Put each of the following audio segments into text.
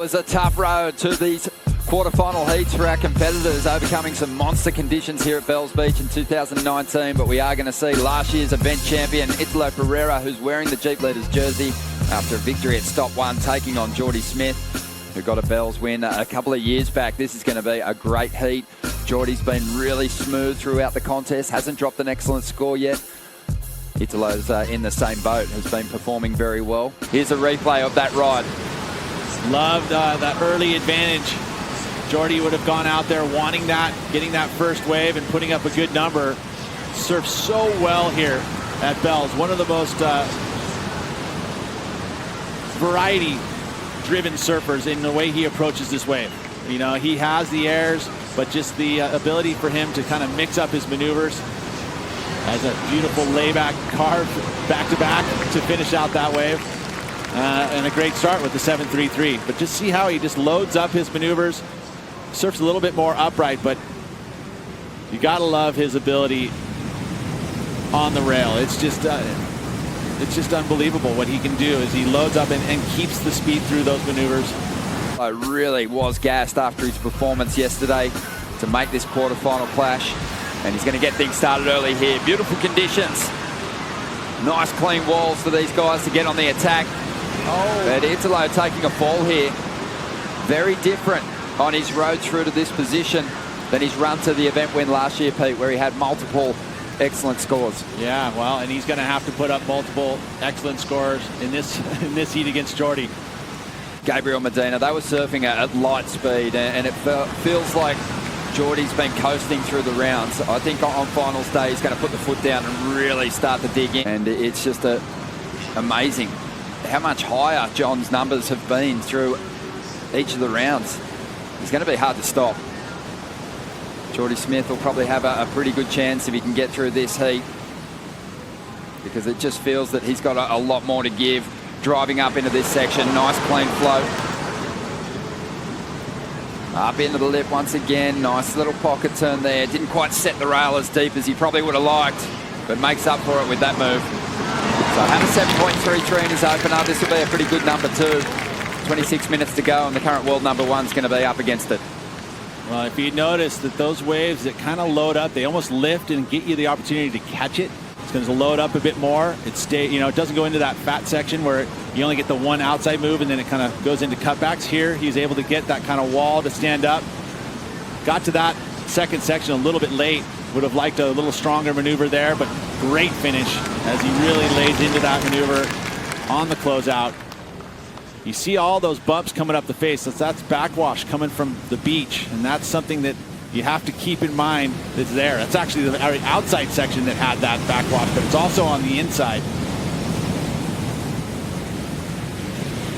was a tough road to these quarterfinal heats for our competitors, overcoming some monster conditions here at Bells Beach in 2019. But we are going to see last year's event champion Italo Ferreira, who's wearing the Jeep Leaders jersey after a victory at Stop 1, taking on Jordy Smith, who got a Bells win a couple of years back. This is going to be a great heat. Jordy's been really smooth throughout the contest, hasn't dropped an excellent score yet. Italo's in the same boat, has been performing very well. Here's a replay of that ride. Loved that early advantage. Jordy would have gone out there wanting that, getting that first wave and putting up a good number. Surfs so well here at Bells. One of the most variety-driven surfers in the way he approaches this wave. You know, he has the airs, but just the ability for him to kind of mix up his maneuvers. Has a beautiful layback carve back-to-back to finish out that wave. And a great start with the 733. But just see how he just loads up his maneuvers. Surfs a little bit more upright, but you gotta love his ability on the rail. It's just unbelievable what he can do as he loads up and keeps the speed through those maneuvers. I really was gassed after his performance yesterday to make this quarterfinal clash. And he's going to get things started early here. Beautiful conditions. Nice clean walls for these guys to get on the attack. Oh. But Italo taking a fall here. Very different on his road through to this position than his run to the event win last year, Pete, where he had multiple excellent scores. Yeah, well, and he's going to have to put up multiple excellent scores in this heat against Jordy. Gabriel Medina, they were surfing at light speed, and it feels like Jordy's been coasting through the rounds. I think on finals day he's going to put the foot down and really start to dig in. And it's just amazing how much higher John's numbers have been through each of the rounds. He's going to be hard to stop. Jordy Smith will probably have a pretty good chance if he can get through this heat, because it just feels that he's got a lot more to give. Driving up into this section, nice clean float. Up into the lip once again, nice little pocket turn there. Didn't quite set the rail as deep as he probably would have liked, but makes up for it with that move. So had a 7.33 in his opener. This will be a pretty good number two. 26 minutes to go, and the current world number one's going to be up against it. Well, if you notice that those waves that kind of load up, they almost lift and get you the opportunity to catch it. It's going to load up a bit more. It doesn't go into that fat section where you only get the one outside move and then it kind of goes into cutbacks. Here, he's able to get that kind of wall to stand up. Got to that second section a little bit late. Would have liked a little stronger maneuver there, but great finish as he really lays into that maneuver on the closeout. You see all those bumps coming up the face. That's backwash coming from the beach, and that's something that you have to keep in mind that's there. That's actually the outside section that had that backwash, but it's also on the inside.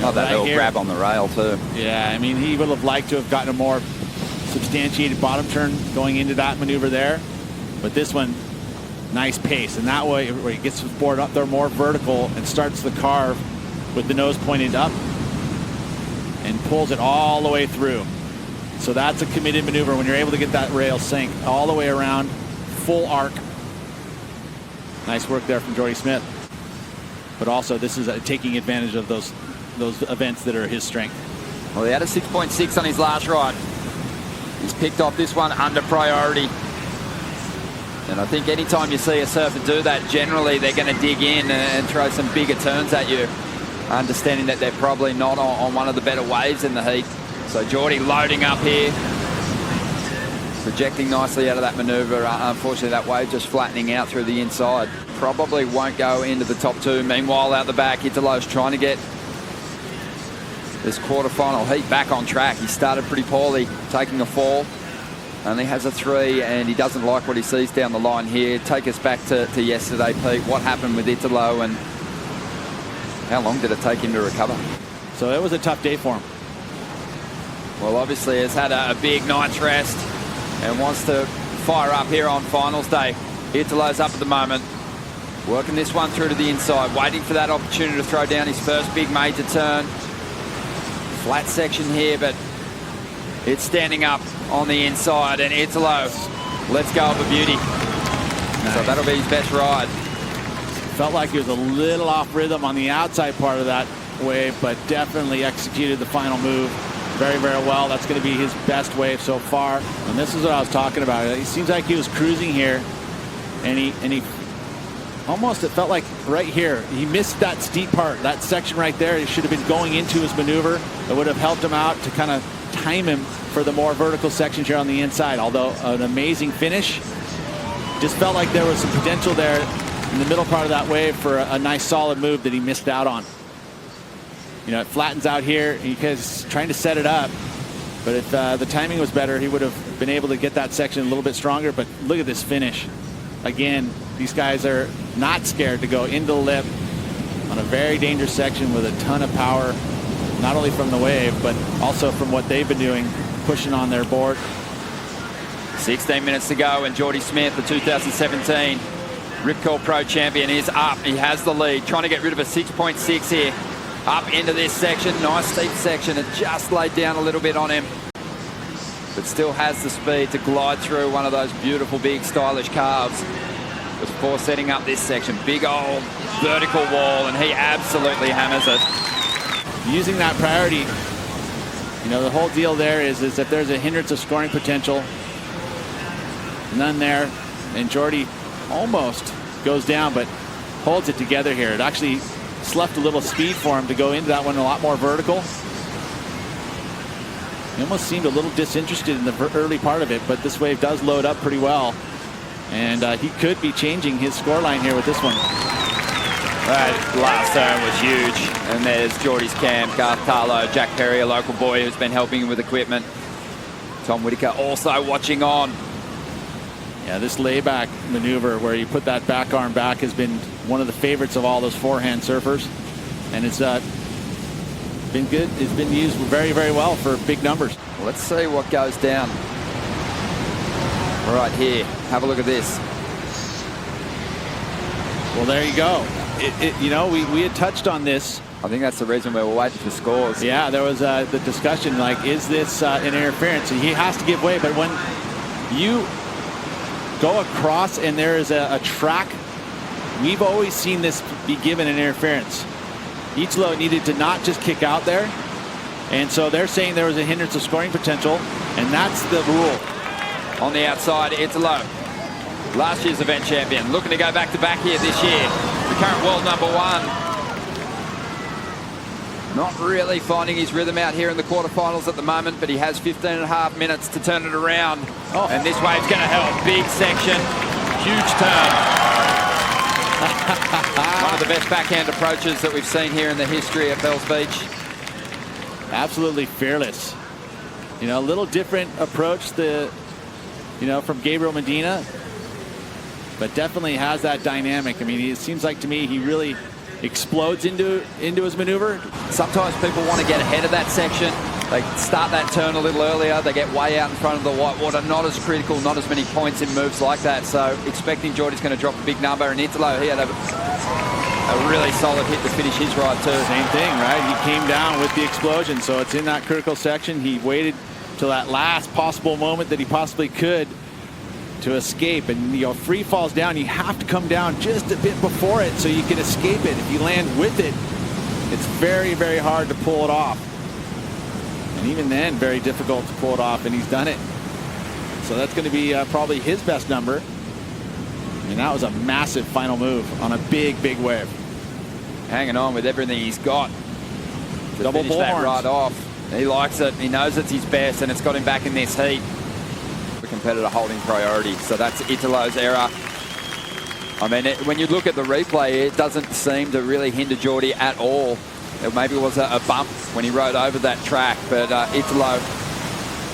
Oh, that little grab on the rail too. Yeah, I mean, he would have liked to have gotten a more substantiated bottom turn going into that maneuver there. But this one, nice pace. And that way, where he gets his board up there more vertical and starts the carve with the nose pointed up and pulls it all the way through. So that's a committed maneuver when you're able to get that rail sink all the way around, full arc. Nice work there from Jordy Smith. But also, this is taking advantage of those events that are his strength. Well, he had a 6.6 on his last ride. He's picked off this one under priority. And I think anytime you see a surfer do that, generally they're going to dig in and throw some bigger turns at you, understanding that they're probably not on one of the better waves in the heat. So Jordy loading up here, projecting nicely out of that maneuver. Unfortunately, that wave just flattening out through the inside. Probably won't go into the top two. Meanwhile, out the back, Italo's trying to get this quarterfinal heat back on track. He started pretty poorly, taking a fall. Only has a 3, and he doesn't like what he sees down the line here. Take us back to yesterday, Pete. What happened with Italo, and how long did it take him to recover? So it was a tough day for him. Well, obviously has had a big night's rest and wants to fire up here on finals day. Italo's up at the moment, working this one through to the inside, waiting for that opportunity to throw down his first big major turn. Flat section here, but it's standing up on the inside, and Italo lets go of a beauty. Nice. So that'll be his best ride. Felt like he was a little off rhythm on the outside part of that wave, but definitely executed the final move. very, very well. That's going to be his best wave so far. And this is what I was talking about. It seems like he was cruising here, and he almost, it felt like right here, he missed that steep part, that section right there. He should have been going into his maneuver. It would have helped him out to kind of time him for the more vertical sections here on the inside. Although an amazing finish, just felt like there was some potential there in the middle part of that wave for a nice solid move that he missed out on. You know, it flattens out here because trying to set it up, but if the timing was better, he would have been able to get that section a little bit stronger. But look at this finish. Again, these guys are not scared to go into the lip on a very dangerous section with a ton of power, not only from the wave, but also from what they've been doing, pushing on their board. 16 minutes to go, and Jordy Smith, the 2017 Rip Curl Pro champion, is up. He has the lead, trying to get rid of a 6.6 here. Up into this section, nice steep section. It just laid down a little bit on him, but still has the speed to glide through one of those beautiful, big, stylish carves before setting up this section. Big old vertical wall, and he absolutely hammers it. Using that priority, you know, the whole deal there is if there's a hindrance of scoring potential, none there, and Jordy almost goes down, but holds it together here. It actually left a little speed for him to go into that one a lot more vertical. He almost seemed a little disinterested in the early part of it, but this wave does load up pretty well, and he could be changing his score line here with this one. That last turn was huge, and there's Jordy's camp. Garth Tarlow, Jack Perry, a local boy who's been helping him with equipment. Tom Whitaker also watching on. Yeah, this layback maneuver where you put that back arm back has been one of the favorites of all those forehand surfers, and it's been good. It's been used very, very well for big numbers. Let's see what goes down right here. Have a look at this. Well, there you go. You know, we had touched on this. I think that's the reason we were waiting for scores. Yeah, there was the discussion, like, is this an interference? And he has to give way, but when you go across and there is a track, we've always seen this be given an interference. Italo needed to not just kick out there, and so they're saying there was a hindrance of scoring potential, and that's the rule. On the outside, Italo, last year's event champion, looking to go back-to-back here this year. The current world #1. Not really finding his rhythm out here in the quarterfinals at the moment, but he has 15.5 minutes to turn it around. Oh. And this wave's going to help. Big section, huge turn. One of the best backhand approaches that we've seen here in the history of Bells Beach. Absolutely fearless. You know, a little different approach from Gabriel Medina, but definitely has that dynamic. I mean, it seems like to me he really explodes into his maneuver. Sometimes people want to get ahead of that section. They start that turn a little earlier. They get way out in front of the whitewater. Not as critical, not as many points in moves like that. So expecting Jordy's going to drop a big number. And Italo, he had a really solid hit to finish his ride too. Same thing, right? He came down with the explosion. So it's in that critical section. He waited till that last possible moment that he possibly could to escape, and you know, free falls down, you have to come down just a bit before it so you can escape it. If you land with it, it's very, very hard to pull it off, and even then very difficult to pull it off, and he's done it. So that's going to be probably his best number, and that was a massive final move on a big wave. Hanging on with everything he's got to double finish that right off. He likes it. He knows it's his best, and it's got him back in this heat. The competitor holding priority. So that's Italo's error. I mean, when you look at the replay, it doesn't seem to really hinder Jordy at all. It maybe was a bump when he rode over that track, but Italo,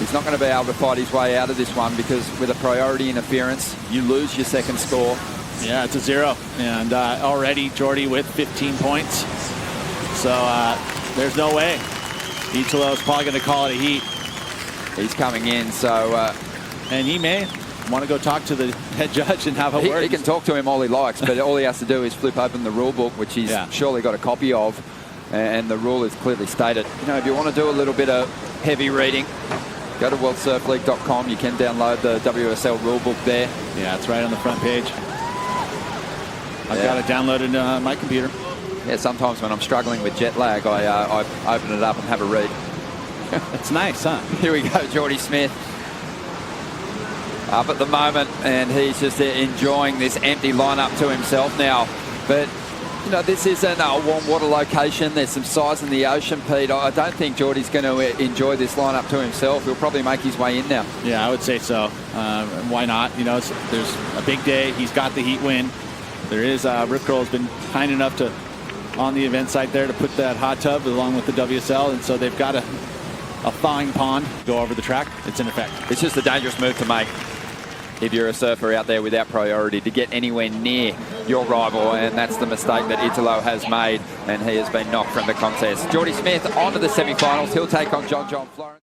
he's not going to be able to fight his way out of this one, because with a priority interference, you lose your second score. Yeah, it's a 0, and already Jordy with 15 points. So there's no way. Italo's probably going to call it a heat. He's coming in, so... and he may want to go talk to the head judge and have a word. He can talk to him all he likes, but all he has to do is flip open the rule book, which he's surely got a copy of, and the rule is clearly stated. You know, if you want to do a little bit of heavy reading, go to worldsurfleague.com. You can download the WSL rule book there. Yeah, it's right on the front page. I've got it downloaded on my computer. Yeah, sometimes when I'm struggling with jet lag, I open it up and have a read. It's nice, huh? Here we go, Jordy Smith. Up at the moment, and he's just enjoying this empty lineup to himself now. But, you know, this isn't a warm water location. There's some size in the ocean, Pete. I don't think Jordy's going to enjoy this lineup to himself. He'll probably make his way in now. Yeah, I would say so. Why not? You know, there's a big day. He's got the heat win. There is, Rip Curl has been kind enough to, on the event site there, to put that hot tub along with the WSL, and so they've got a thawing pond go over the track. It's in effect. It's just a dangerous move to make if you're a surfer out there without priority, to get anywhere near your rival, and that's the mistake that Italo has made, and he has been knocked from the contest. Jordy Smith on to the semi-finals. He'll take on John Florence.